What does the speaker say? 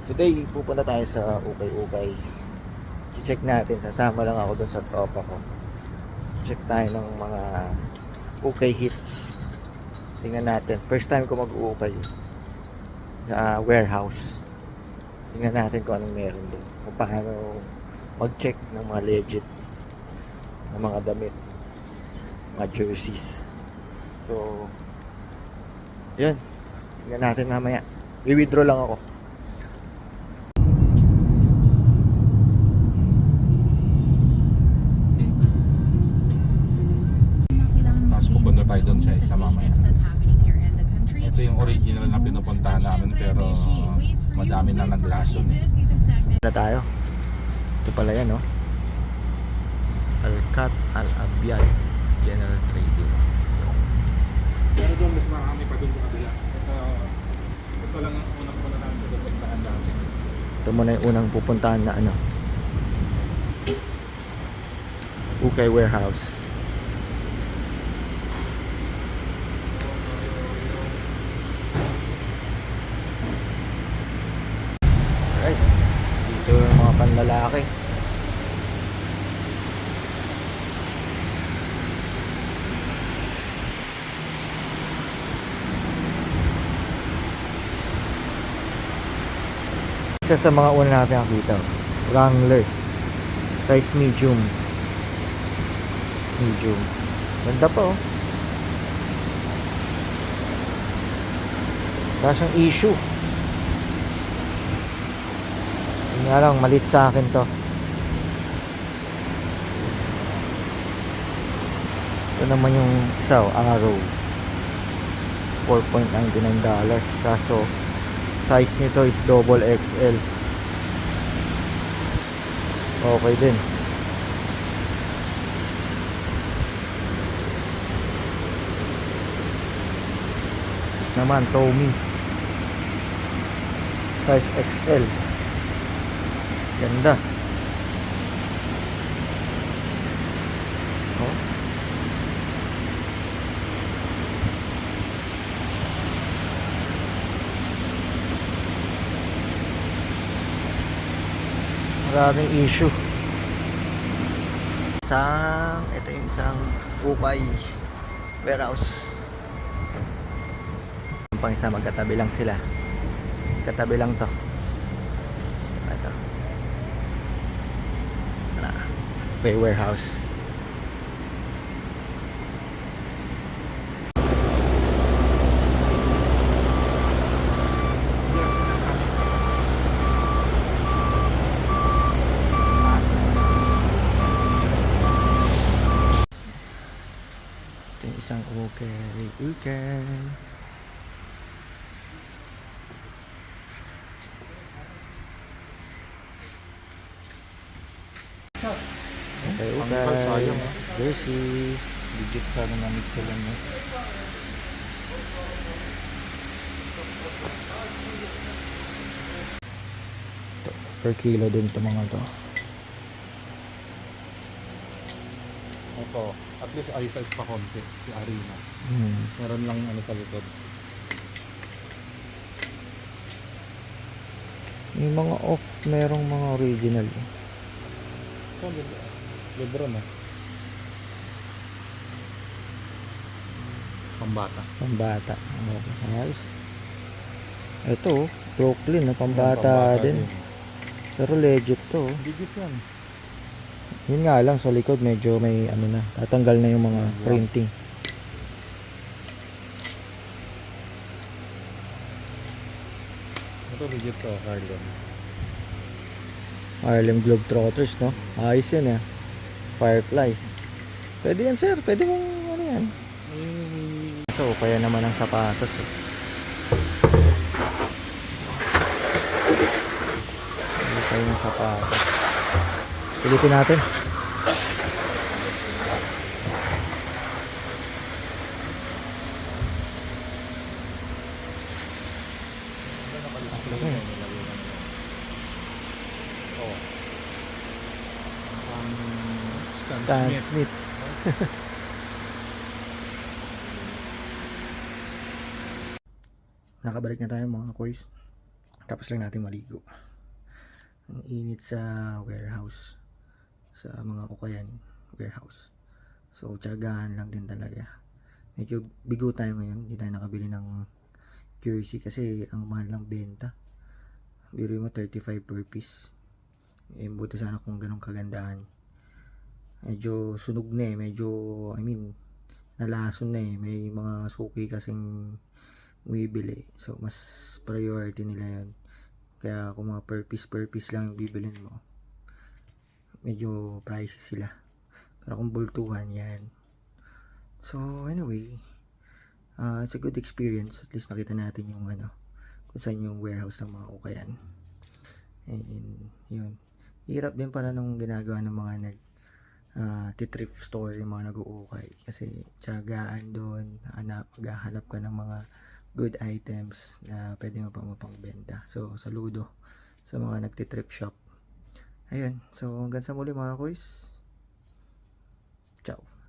Today, pupunta tayo sa Ukay-Ukay. Check natin, sasama lang ako dun sa tropa ko. Check tayo ng mga Ukay hits. Tingnan natin. First time ko mag-Ukay sa warehouse. Tingnan natin kung anong meron doon. Kung paano mag-check ng mga legit ng mga damit, mga jerseys. So, yun. Tingnan natin mamaya. I-withdraw lang ako. Tapos pupunta tayo doon sa isa mamaya. Ito yung original na pinupuntahan namin pero madami na naglason eh. Na tayo. Ito pala yan, no? Alcat Al-Abyad General Trading. Pero doon mas marami pa doon sa kabila. Ito lang ang unang muna namin sa pupuntahan namin. Ito muna yung unang pupuntahan na ano, Ukay Warehouse. Alright, dito yung mga panlalaki. Isa sa mga una natin nakita, Wrangler, size medium. Ganda pa, oh. Wala siyang issue. Yun nga lang, malit sa akin to. Ito naman yung isa, Arrow, $4.99. Kaso size nito is double XL. Okay din. Naman Tommy, size XL. Ganda. Oh. Maraming issue. Ito yung isang Ukay warehouse. Pang isa, magkatabi lang sila. Katabi lang to. Ito. Ukay warehouse. Ito yung isang Ukay. Pangkal sayang, ah. Jersey. Legit sana namin sila mo. Per kilo din to mga to. Ito, at least i-size pa konti si Arinas. Meron lang ano sa likod. Yung mga off, merong mga original. Ito, Lebron ah. Pambata. Pambata. Ayos. Ito, Brooklyn, no? Pambata din. Pero legit to. Legit yan. Yun nga lang, sa likod medyo may ano na, tatanggal na yung mga printing. Ito legit to, Harlem Globetrotters, no? Ayos yan, eh. Firefly. Pwede yan, sir. Pwede mong ano yan. Ito, kaya naman ang sapatos, eh. Ito yung sapatos. Pilitin natin. Stan Smith. Nakabalik na tayo mga koys. Tapos lang natin maligo. Ang init sa warehouse. Sa mga ukayan warehouse. So, tiyagaan lang din talaga. Medyo bigo tayo ngayon. Hindi tayo nakabili ng jersey kasi ang mahal ng benta. Biro mo 35 per piece. Buti sana kung ganun kagandahan. Medyo sunog na eh. Medyo, nalason na eh. May mga suki kasing bumibili. So, mas priority nila yun. Kaya kung mga per piece lang yung bibilin mo, medyo pricey sila. Pero kung bultuhan, yan. So, anyway, it's a good experience. At least nakita natin yung kung saan yung warehouse ng mga ukayan. And, yun. Hirap din pala nung ginagawa ng mga thrift store, yung mga nag-uukay. Kasi, tiyagaan doon. Maghahanap ka ng mga good items na pwede mo pa mapangbenta. So, saludo sa mga nagti-thrift shop. Ayun. So, hanggang sa muli mga koys. Ciao.